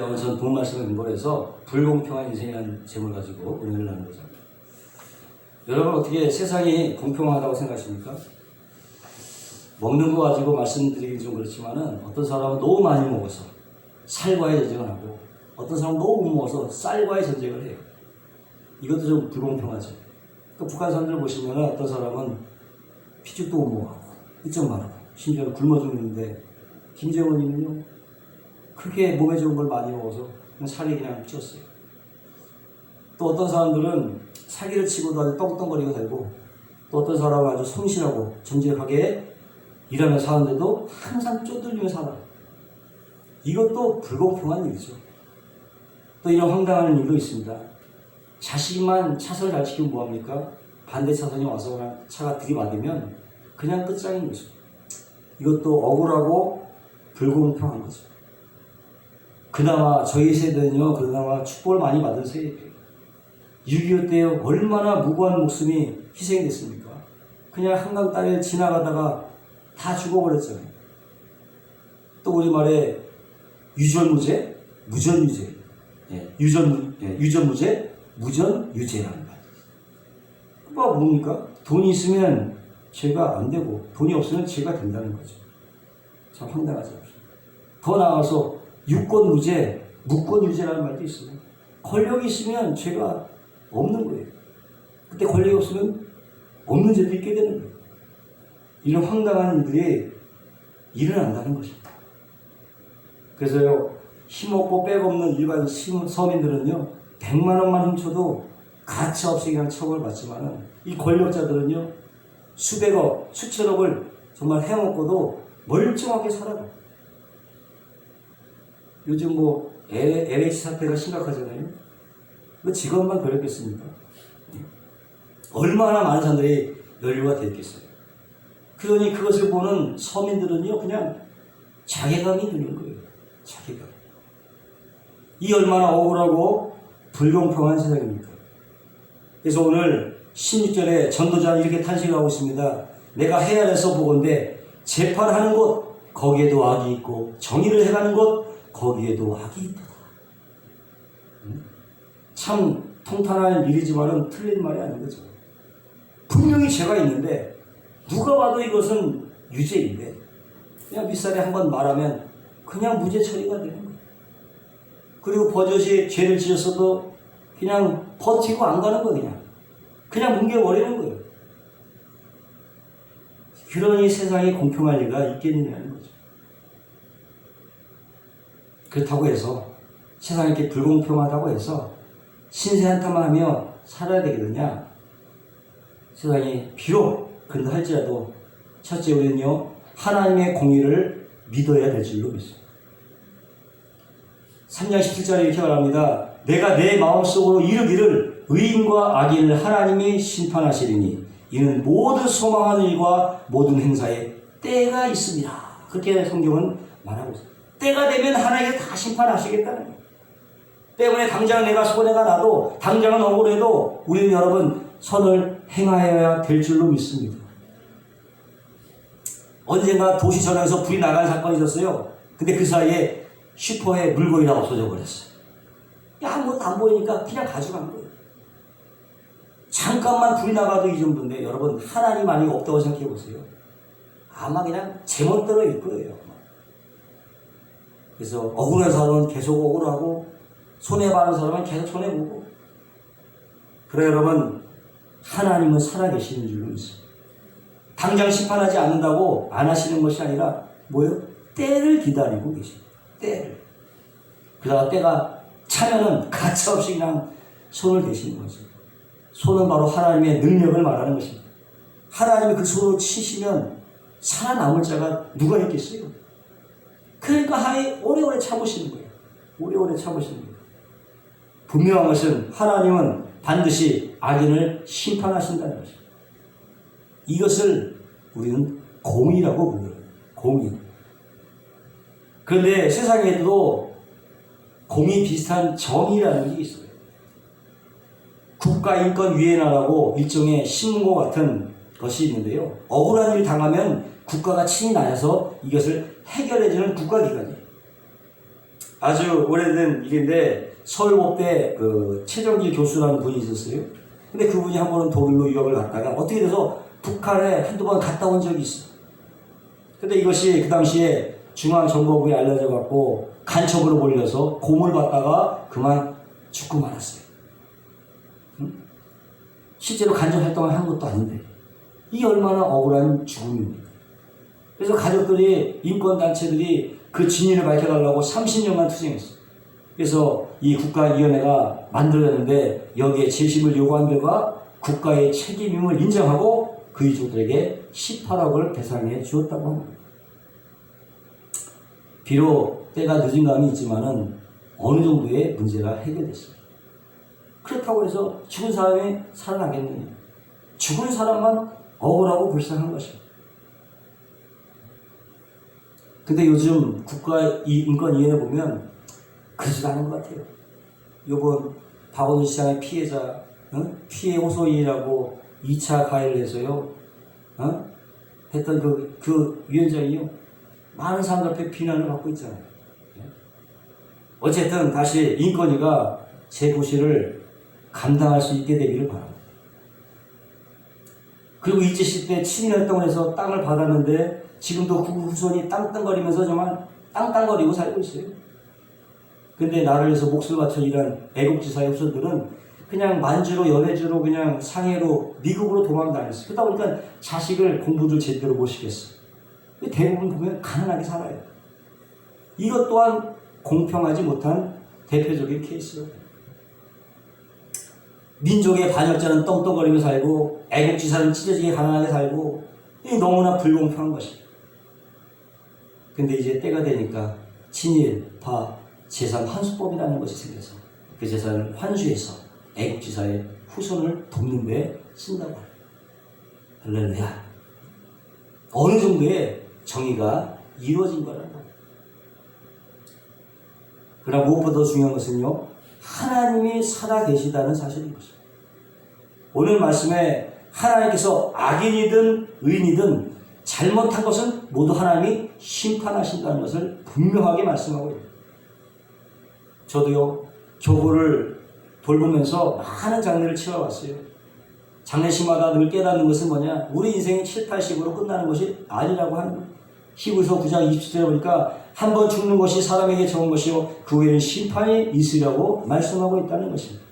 여러분, 전 본 말씀을 근거로 해서 불공평한 인생이라는 제목을 가지고 은혜를 나누고자 합니다. 여러분, 어떻게 세상이 공평하다고 생각하십니까? 먹는 거 가지고 말씀드리기 좀 그렇지만은, 어떤 사람은 너무 많이 먹어서 살과의 전쟁을 하고, 어떤 사람은 너무 못 먹어서 쌀과의 전쟁을 해요. 이것도 좀 불공평하죠. 그 북한 사람들 보시면은 어떤 사람은 피죽도 못 먹고, 이쪽 말하고, 심지어는 굶어 죽는데, 김정은이는요, 그렇게 몸에 좋은 걸 많이 먹어서 그냥 살이 그냥 쪘어요. 또 어떤 사람들은 사기를 치고도 아주 떵떵거리고 살고, 또 어떤 사람은 아주 성실하고 정직하게 일하며 사는데도 항상 쪼들리며 살아. 이것도 불공평한 일이죠. 또 이런 황당한 일도 있습니다. 자식만 차선을 잘 지키면 뭐합니까? 반대 차선이 와서 그냥 차가 들이받으면 그냥 끝장인 거죠. 이것도 억울하고 불공평한 거죠. 그나마 저희 세대는요, 그나마 축복을 많이 받은 세대예요. 6.25 때 얼마나 무고한 목숨이 희생됐습니까? 그냥 한강 땅에 지나가다가 다 죽어버렸잖아요. 또 우리말에 유전무죄, 무전유죄. 유전무죄, 무전유죄라는 말. 그거 뭡니까? 돈이 있으면 죄가 안 되고, 돈이 없으면 죄가 된다는 거죠. 참 황당하죠. 더 나아가서 유권무죄, 무권유죄라는 말도 있어요. 권력이 있으면 죄가 없는 거예요. 그때 권력이 없으면 없는 죄도 있게 되는 거예요. 이런 황당한 일들이 일어난다는 것입니다. 그래서요, 힘없고 백없는 일반 서민들은요, 100만 원만 훔쳐도 가차없이 그냥 처벌받지만은, 이 권력자들은요, 수백억, 수천억을 정말 해먹고도 멀쩡하게 살아요. 요즘 뭐 LH 사태가 심각하잖아요. 그 직업만 그랬겠습니까? 얼마나 많은 사람들이 연루가 됐겠어요. 그러니 그것을 보는 서민들은요, 그냥 자괴감이 드는 거예요. 자괴감. 이 얼마나 억울하고 불공평한 세상입니까? 그래서 오늘 16절에 전도자는 이렇게 탄식을 하고 있습니다. 내가 해안에서 보건대 재판하는 곳 거기에도 악이 있고, 정의를 해가는 곳 거기에도 악이 있다. 참 통탄한 일이지만은 틀린 말이 아닌 거죠. 분명히 죄가 있는데 누가 봐도 이것은 유죄인데 그냥 윗살에 한번 말하면 그냥 무죄 처리가 되는 거예요. 그리고 버젓이 죄를 지었어도 그냥 버티고 안 가는 거예요. 그냥 뭉개버리는 거예요. 그러니 세상에 공평할 리가 있겠느냐는 거죠. 그렇다고 해서 세상이 이렇게 불공평하다고 해서 신세 한탄만 하며 살아야 되겠느냐? 세상이 비록 그런다 할지라도 첫째, 우리는요, 하나님의 공의를 믿어야 될 줄로 믿습니다. 3장 17절에 이렇게 말합니다. 내가 내 마음속으로 이르기를 의인과 악인을 하나님이 심판하시리니 이는 모두 소망하는 일과 모든 행사에 때가 있습니다. 그렇게 성경은 말하고 있습니다. 때가 되면 하나님께 다 심판하시겠다는 거예요. 때문에 당장 내가 손해가 나도, 당장은 억울해도 우리는 여러분 선을 행하여야 될 줄로 믿습니다. 언젠가 도시 전역에서 불이 나간 사건이 있었어요. 근데 그 사이에 슈퍼에 물건이 다 없어져 버렸어요. 아무것도 안 보이니까 그냥 가져간 거예요. 잠깐만 불이 나가도 이 정도인데 여러분, 하나님 만약에 없다고 생각해 보세요. 아마 그냥 제멋대로일 거예요. 그래서 억울한 사람은 계속 억울하고, 손해보는 사람은 계속 손해보고. 그래 여러분, 하나님은 살아계시는 줄로 믿습니다. 당장 심판하지 않는다고 안 하시는 것이 아니라 뭐예요? 때를 기다리고 계십니다. 때를. 그러다가 때가 차면은 가차없이 그냥 손을 대시는 거죠. 손은 바로 하나님의 능력을 말하는 것입니다. 하나님이 그 손을 치시면 살아남을 자가 누가 있겠어요? 그러니까 하나님이 오래오래 참으시는 거예요. 오래오래 참으시는 거예요. 분명한 것은 하나님은 반드시 악인을 심판하신다는 것입니다. 이것을 우리는 공의라고 불러요. 공의. 그런데 세상에도 공의 비슷한 정의라는 게 있어요. 국가인권위원회라고 일종의 신문고 같은 것이 있는데요. 억울한 일을 당하면 국가가 친히 나서서 이것을 해결해주는 국가기관이에요. 아주 오래된 일인데 서울법대 그 최정기 교수라는 분이 있었어요. 근데 그분이 한 번은 독일로 유학을 갔다가 어떻게 돼서 북한에 한두 번 갔다 온 적이 있어. 근데 이것이 그 당시에 중앙정보부에 알려져 갖고 간첩으로 몰려서 고문을 받다가 그만 죽고 말았어요. 응? 실제로 간접 활동을 한 것도 아닌데 이게 얼마나 억울한 죽음입니까? 그래서 가족들이, 인권단체들이 그 진위를 밝혀달라고 30년간 투쟁했어요. 그래서 이 국가위원회가 만들어졌는데 여기에 재심을 요구한 결과 국가의 책임임을 인정하고 그 유족들에게 18억을 배상해 주었다고 합니다. 비록 때가 늦은 감이 있지만은 어느 정도의 문제가 해결됐습니다. 그렇다고 해서 죽은 사람이 살아나겠느냐? 죽은 사람만 억울하고 불쌍한 것입니다. 근데 요즘 국가인권위원회 보면 그러지도 않은 것 같아요. 요번 박원순 시장의 피해자, 피해 호소인이라고 2차 가해를 해서요, 했던 그 위원장이요, 많은 사람들 앞에 비난을 받고 있잖아요. 어쨌든 다시 인권위가 제 고시를 감당할 수 있게 되기를 바랍니다. 그리고 이재시 때 친일활동을 해서 땅을 받았는데 지금도 그 후손이 땅땅거리면서 정말 땅땅거리고 살고 있어요. 근데 나를 위해서 목숨을 바쳐 일한 애국지사의 후손들은 그냥 만주로, 연해주로, 그냥 상해로, 미국으로 도망다녔어요. 그러다 보니까 자식을 공부를 제대로 못 시켰어요. 대부분 보면 가난하게 살아요. 이것 또한 공평하지 못한 대표적인 케이스예요. 민족의 반역자는 떵떵거리며 살고 애국지사는 찢어지게 가난하게 살고 이게 너무나 불공평한 것입니다. 근데 이제 때가 되니까 친일파 재산 환수법이라는 것이 생겨서 그 재산을 환수해서 애국지사의 후손을 돕는 데 쓴다고 합니다. 할렐루야. 어느 정도의 정의가 이루어진 거라는 거예요. 그러나 무엇보다 더 중요한 것은요, 하나님이 살아계시다는 사실인 것입니다. 오늘 말씀에 하나님께서 악인이든 의인이든 잘못한 것은 모두 하나님이 심판하신다는 것을 분명하게 말씀하고 있습니다. 저도요, 교구를 돌보면서 많은 장례를 치러왔어요. 장례식마다 늘 깨닫는 것은 뭐냐, 우리 인생이 7, 80으로 끝나는 것이 아니라고 하는 거예요. 히브리서 9장 27절에 보니까 한 번 죽는 것이 사람에게 좋은 것이요 그 후에는 심판이 있으려고 말씀하고 있다는 것입니다.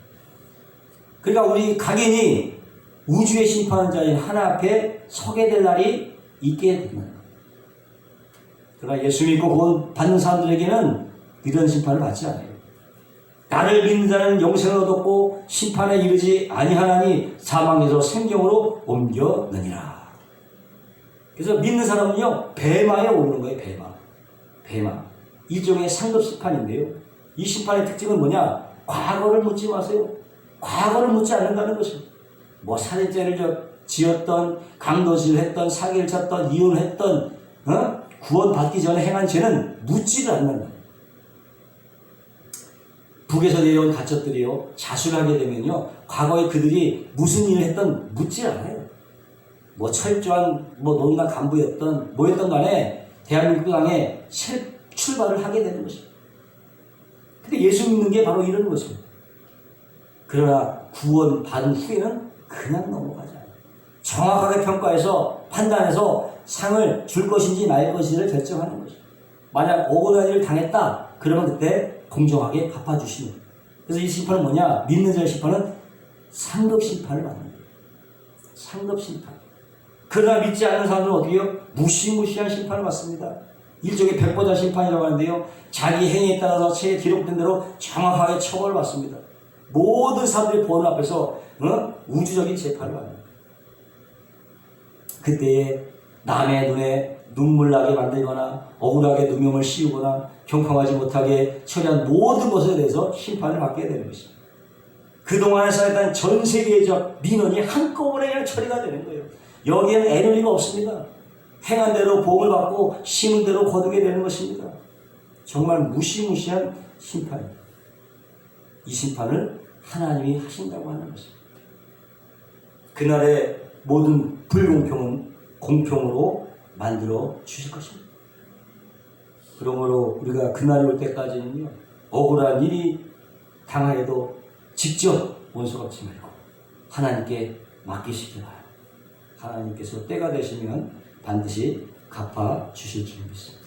그러니까 우리 각인이 우주의 심판자인 하나 앞에 서게 될 날이 있게 됩니다. 그러나 예수 믿고 구원 받는 사람들에게는 이런 심판을 받지 않아요. 나를 믿는 자는 영생을 얻었고 심판에 이르지 아니하나니 사망에서 생명으로 옮겨느니라. 그래서 믿는 사람은요, 배마에 오르는 거예요. 배마. 일종의 상급 심판인데요. 이 심판의 특징은 뭐냐? 과거를 묻지 마세요. 과거를 묻지 않는다는 것입니다. 뭐 살인죄를 지었던, 강도질을 했던, 사기를 쳤던, 이혼을 했던, 구원받기 전에 행한 죄는 묻지를 않는다. 북에서 내려온 가첩들이요, 자수하게 되면요, 과거에 그들이 무슨 일을 했던 묻지 않아요. 뭐 철저한 농단 간부였던 뭐였던 간에 대한민국 땅에 출발을 하게 되는 것입니다. 근데 예수 믿는 게 바로 이런 것입니다. 그러나 구원 받은 후에는 그냥 넘어가지 않아요. 정확하게 평가해서 판단해서 상을 줄 것인지 말 것인지를 결정하는 것입니다. 만약 억울한 일을 당했다 그러면 그때 공정하게 갚아주시는 거예요. 그래서 이 심판은 뭐냐? 믿는 자의 심판은 상급 심판을 받는 거예요. 상급 심판. 그러나 믿지 않는 사람들은 어떻게 해요? 무시무시한 심판을 받습니다. 일종의 백보자 심판이라고 하는데요, 자기 행위에 따라서 책에 기록된 대로 정확하게 처벌을 받습니다. 모든 사람들의 보는 앞에서 우주적인 재판을 받습니다. 그때에 남의 눈에 눈물 나게 만들거나 억울하게 누명을 씌우거나 경청하지 못하게 처리한 모든 것에 대해서 심판을 받게 되는 것입니다. 그동안에 쌓였던 전 세계적 민원이 한꺼번에 그냥 처리가 되는 거예요. 여기에는 애누리가 없습니다. 행한 대로 복을 받고 심은 대로 거두게 되는 것입니다. 정말 무시무시한 심판입니다. 이 심판을 하나님이 하신다고 하는 것입니다. 그날의 모든 불공평은 공평으로 만들어 주실 것입니다. 그러므로 우리가 그날이 올 때까지는요, 억울한 일이 당하여도 직접 원수 갚지 말고 하나님께 맡기시기 바랍니다. 하나님께서 때가 되시면 반드시 갚아 주실 줄 믿습니다.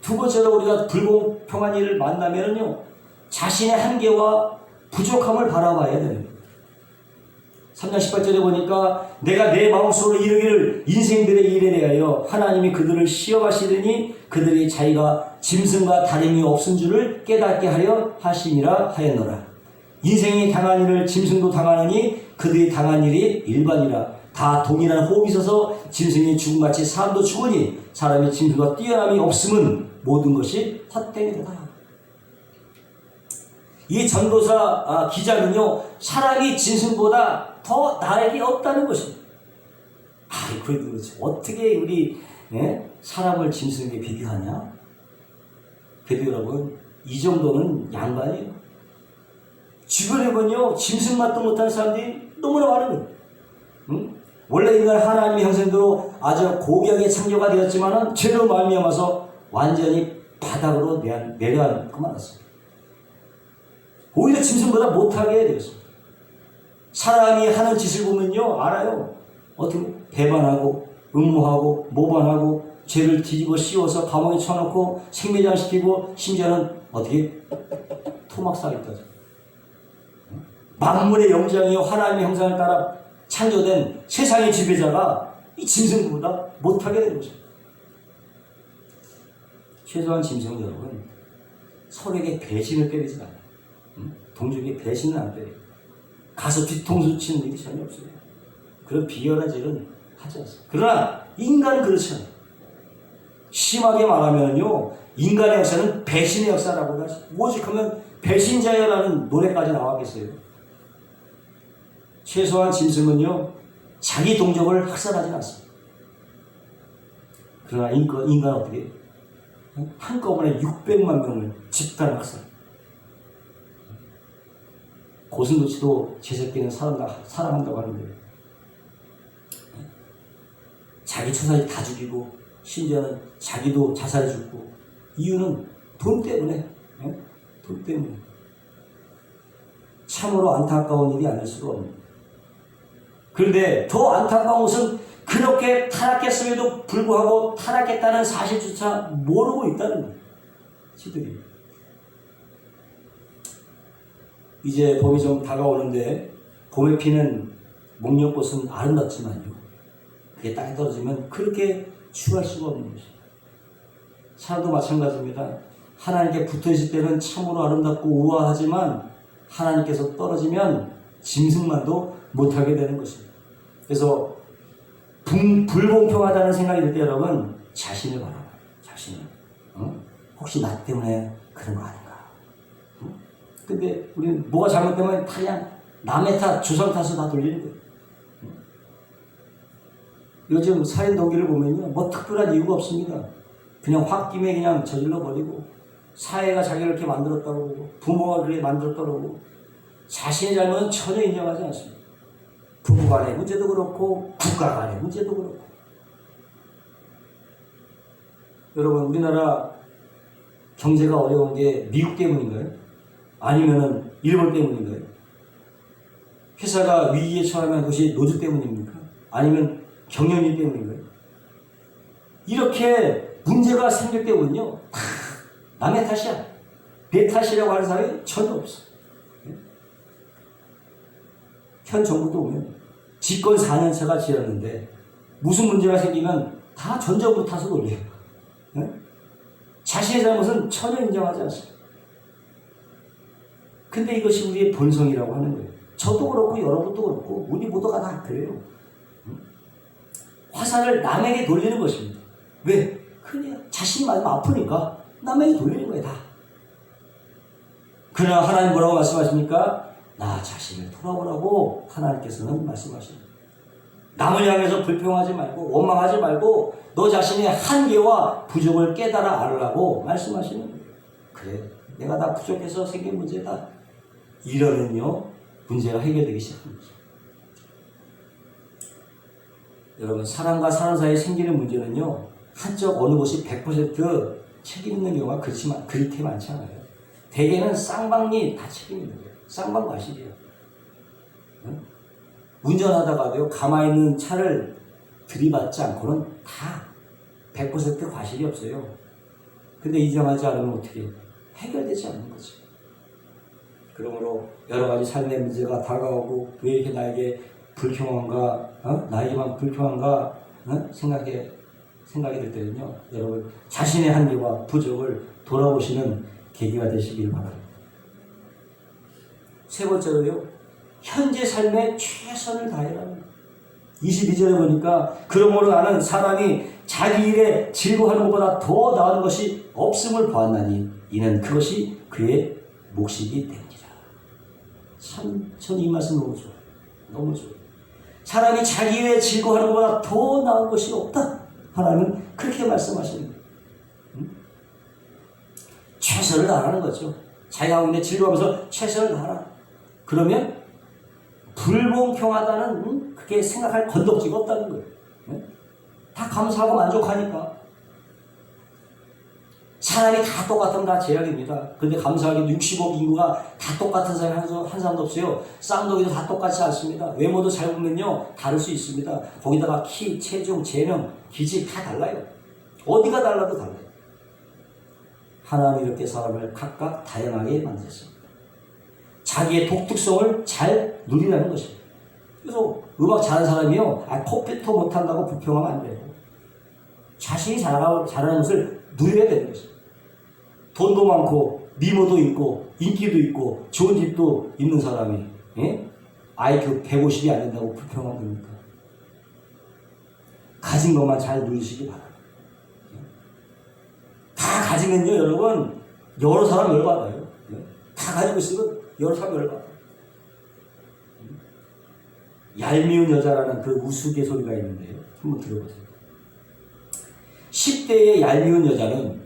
두 번째로 우리가 불공평한 일을 만나면요, 자신의 한계와 부족함을 바라봐야 됩니다. 3장 18절에 보니까 내가 내 마음속으로 이르기를 인생들의 일에 대하여 하나님이 그들을 시험하시더니 그들이 자기가 짐승과 다름이 없은 줄을 깨닫게 하려 하심이라 하였노라. 인생이 당한 일을 짐승도 당하느니 그들이 당한 일이 일반이라. 다 동일한 호흡이 있어서 짐승이 죽음같이 사람도 죽으니 사람이 짐승과 뛰어남이 없음은 모든 것이 헛되이다. 이 전도사 기자는요, 사람이 짐승보다 더 나에게 없다는 것입니다. 그래도 그렇죠. 어떻게 우리 사람을 짐승에게 비교하냐? 그래도 여러분, 이 정도는 양반이에요. 주변에 보면요, 짐승 맛도 못하는 사람들이 너무나 많은 거예요. 응? 원래 인간 하나님의 형상대로 아주 고귀하게 창조가 되었지만은 죄로 말미암아서 완전히 바닥으로 내려앉고 말았습니다. 오히려 짐승보다 못하게 되었습니다. 사람이 하는 짓을 보면요, 알아요. 어떻게 배반하고 음모하고 모반하고 죄를 뒤집어 씌워서 감옥에 쳐놓고 생매장시키고 심지어는 어떻게 토막사기까지. 만물의 영장이요 하나님의 형상을 따라 창조된 세상의 지배자가 이 짐승보다 못하게 된 것입니다. 최소한 짐승은 여러분 서로에게 배신을 때리지 않아요. 동족에게 배신은 안 때려요. 가서 뒤통수 치는 일이 전혀 없어요. 그런 비열한 일은 하지 않습니다. 그러나 인간은 그렇지 않아요. 심하게 말하면요, 인간의 역사는 배신의 역사라고 하죠. 오직하면 배신자여라는 노래까지 나왔겠어요. 최소한 짐승은요, 자기 동족을 학살하지 않습니다. 그러나 인간은 어떻게 해요? 한꺼번에 600만 명을 집단 학살. 고슴도치도 제 새끼는 사랑한다고 하는데 자기 처사를 다 죽이고 심지어는 자기도 자살해 죽고 이유는 돈 때문에. 돈 때문에. 참으로 안타까운 일이 아닐 수가 없는. 그런데 더 안타까운 것은 그렇게 타락했음에도 불구하고 타락했다는 사실조차 모르고 있다는 거예요. 지들이. 이제 봄이 좀 다가오는데 봄에 피는 목련꽃은 아름답지만요, 그게 땅에 떨어지면 그렇게 추할 수가 없는 것입니다. 사람도 마찬가지입니다. 하나님께 붙어있을 때는 참으로 아름답고 우아하지만 하나님께서 떨어지면 짐승만도 못하게 되는 것입니다. 그래서 불공평하다는 생각이 들 때 여러분 자신을 바라봐요. 자신을. 혹시 나 때문에 그런 거 아닌가? 근데 우리는 뭐가 잘못되면 다 그냥 남의 탓, 조상 탓을 다 돌리는 거예요. 요즘 살인 동기를 보면요, 뭐 특별한 이유가 없습니다. 그냥 홧김에 그냥 저질러 버리고, 사회가 자기를 이렇게 만들었다고 그러고, 부모가 그렇게 만들었다고 그러고, 자신의 잘못은 전혀 인정하지 않습니다. 부부 간의 문제도 그렇고, 국가 간의 문제도 그렇고. 여러분, 우리나라 경제가 어려운 게 미국 때문인가요? 아니면은 일본 때문인가요? 회사가 위기에 처하면 그것이 노조 때문입니까? 아니면 경영진 때문인가요? 이렇게 문제가 생길 때는요, 다 남의 탓이야. 내 탓이라고 하는 사람이 전혀 없어. 현 정부도 보면 집권 4년차가 지났는데 무슨 문제가 생기면 다 전 정부 탓을 올려요. 자신의 잘못은 전혀 인정하지 않습니다. 근데 이것이 우리의 본성이라고 하는 거예요. 저도 그렇고 여러분도 그렇고 우리 모두가 다 그래요. 화살을 남에게 돌리는 것입니다. 왜? 그냥 자신이 맞으면 아프니까 남에게 돌리는 거예요, 다. 그러나 하나님 뭐라고 말씀하십니까? 나 자신을 돌아보라고 하나님께서는 말씀하십니다. 남을 향해서 불평하지 말고 원망하지 말고 너 자신의 한계와 부족을 깨달아 알라고 말씀하시는 거예요. 그래, 내가 다 부족해서 생긴 문제다. 이러면요, 문제가 해결되기 시작합니다. 여러분, 사람과 사람 사이에 생기는 문제는요, 한쪽 어느 곳이 100% 책임 있는 경우가 그렇게 많지 않아요. 대개는 쌍방이 다 책임 있는 거예요. 쌍방 과실이에요. 응? 운전하다가도요, 가만히 있는 차를 들이받지 않고는 다 100% 과실이 없어요. 근데 인정하지 않으면 어떻게 해결되지 않는 거죠. 그러므로 여러 가지 삶의 문제가 다가오고 왜 이렇게 나에게 불평한가, 나에게만 불평한가 생각이 들 때는요, 여러분 자신의 한계와 부족을 돌아보시는 계기가 되시길 바랍니다. 세 번째로요, 현재 삶에 최선을 다해라. 22절에 보니까 그러므로 나는 사람이 자기 일에 즐거워하는 것보다 더 나은 것이 없음을 보았나니 이는 그것이 그의 몫이기 때문이라. 참, 전 이 말씀 너무 좋아요. 너무 좋아요. 사람이 자기 일에 즐거워하는 것보다 더 나은 것이 없다. 하나님은 그렇게 말씀하시는 거예요. 최선을 다하는 거죠. 자기가 하고 있는데 즐거워하면서 최선을 다하라. 그러면 불공평하다는 그게 생각할 건덕지가 없다는 거예요. 다 감사하고 만족하니까. 사람이 다 똑같으면 다 제약입니다. 그런데 감사하게도 60억 인구가 다 똑같은 사람이 한 사람도 없어요. 쌍둥이도 다 똑같지 않습니다. 외모도 잘 보면요, 다를 수 있습니다. 거기다가 키, 체중, 재능, 기질 다 달라요. 어디가 달라도 달라요. 하나님이 이렇게 사람을 각각 다양하게 만드셨습니다. 자기의 독특성을 잘 누리라는 것입니다. 그래서 음악 잘하는 사람이요, 컴퓨터 못한다고 불평하면 안 돼요. 자신이 잘하는 것을 누려야 되는 것입니다. 돈도 많고 미모도 있고 인기도 있고 좋은 집도 있는 사람이 IQ 150이 안 된다고 불평하면 됩니까? 가진 것만 잘 누리시기 바랍니다. 다 가지면요, 여러분, 여러 사람 열받아요. 다 가지고 있으면 여러 사람 열받아요. 얄미운 여자라는 그 우스갯소리가 있는데요. 한번 들어보세요. 10대의 얄미운 여자는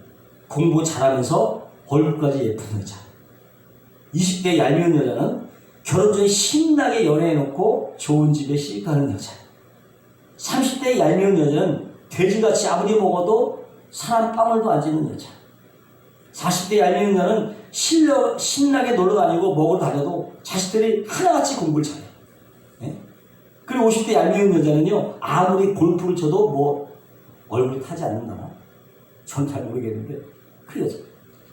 공부 잘하면서 얼굴까지 예쁜 여자. 20대 얄미운 여자는 결혼 전에 신나게 연애해놓고 좋은 집에 시집가는 여자. 30대 얄미운 여자는 돼지같이 아무리 먹어도 사람 빵울도 안 찌는 여자. 40대 얄미운 여자는 신나게 놀러다니고 먹으러 다녀도 자식들이 하나같이 공부를 잘해요. 그리고 50대 얄미운 여자는요, 아무리 골프를 쳐도 뭐 얼굴이 타지 않는다나? 전 잘 모르겠는데 그 여자.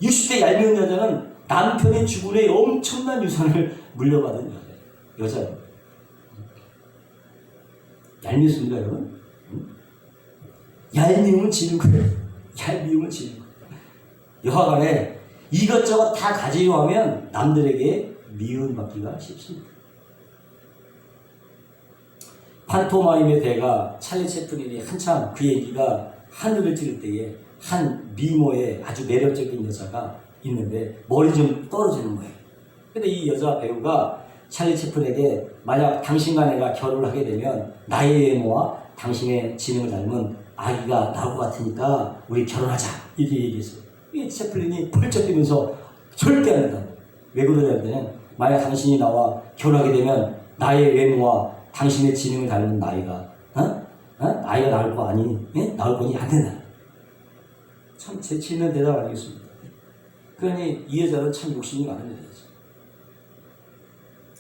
60대 얄미운 여자는 남편이 죽은 후에 엄청난 유산을 물려받은 여자예요. 얄밉습니다, 여러분? 얄미움은 지는 거예요. 얄미움은 지는 거예요. 여하간에 이것저것 다 가지려 하면 남들에게 미움받기가 쉽습니다. 판토마임의 대가 찰리 채플린이 한참 그 얘기가 하늘을 찌를 때에 한 미모의 아주 매력적인 여자가 있는데 머리 좀 떨어지는 거예요. 근데 이 여자 배우가 찰리 채플린에게 만약 당신과 내가 결혼을 하게 되면 나의 외모와 당신의 지능을 닮은 아기가 나올 것 같으니까 우리 결혼하자, 이렇게 얘기했어요. 이 채플린이 펄쩍 뛰면서 절대 안 된다고. 왜 그러냐면 만약 당신이 나와 결혼하게 되면 나의 외모와 당신의 지능을 닮은 나이가 나이가 나올 거 아니? 나올 거니 안 된다. 참 재치 있는 대답 아니겠습니까? 그러니 이 여자는 참 욕심이 많은 여자죠.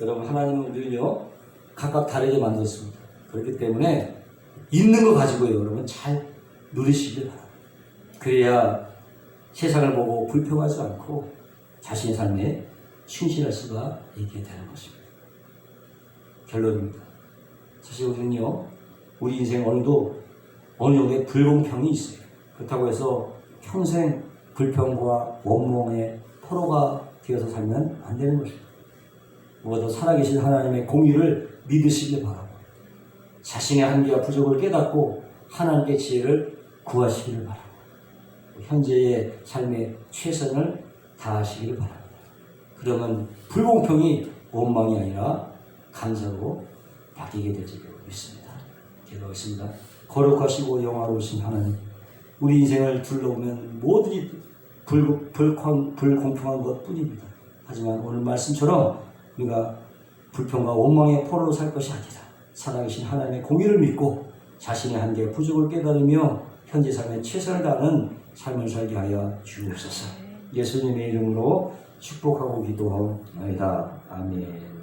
여러분, 하나님은 우리를요 각각 다르게 만들었습니다. 그렇기 때문에 있는 거 가지고요, 여러분 잘 누리시길 바랍니다. 그래야 세상을 보고 불평하지 않고 자신의 삶에 충실할 수가 있게 되는 것입니다. 결론입니다. 사실 우리는요, 우리 인생 어느 정도의 불공평이 있어요. 그렇다고 해서 평생 불평과 원망의 포로가 되어서 살면 안 되는 것입니다. 무엇보다 살아계신 하나님의 공의를 믿으시길 바라고 자신의 한계와 부족을 깨닫고 하나님의 지혜를 구하시기를 바라고 현재의 삶에 최선을 다하시기를 바랍니다. 그러면 불공평이 원망이 아니라 감사로 바뀌게 되지 믿습니다. 기도하겠습니다. 거룩하시고 영화로우신 하나님, 우리 인생을 둘러보면 모든 불공평한 것뿐입니다. 하지만 오늘 말씀처럼 우리가 불평과 원망의 포로로 살 것이 아니라 살아계신 하나님의 공의를 믿고 자신의 한계와 부족을 깨달으며 현재 삶에 최선을 다하는 삶을 살게 하여 주옵소서. 예수님의 이름으로 축복하고 기도하옵나이다. 아멘.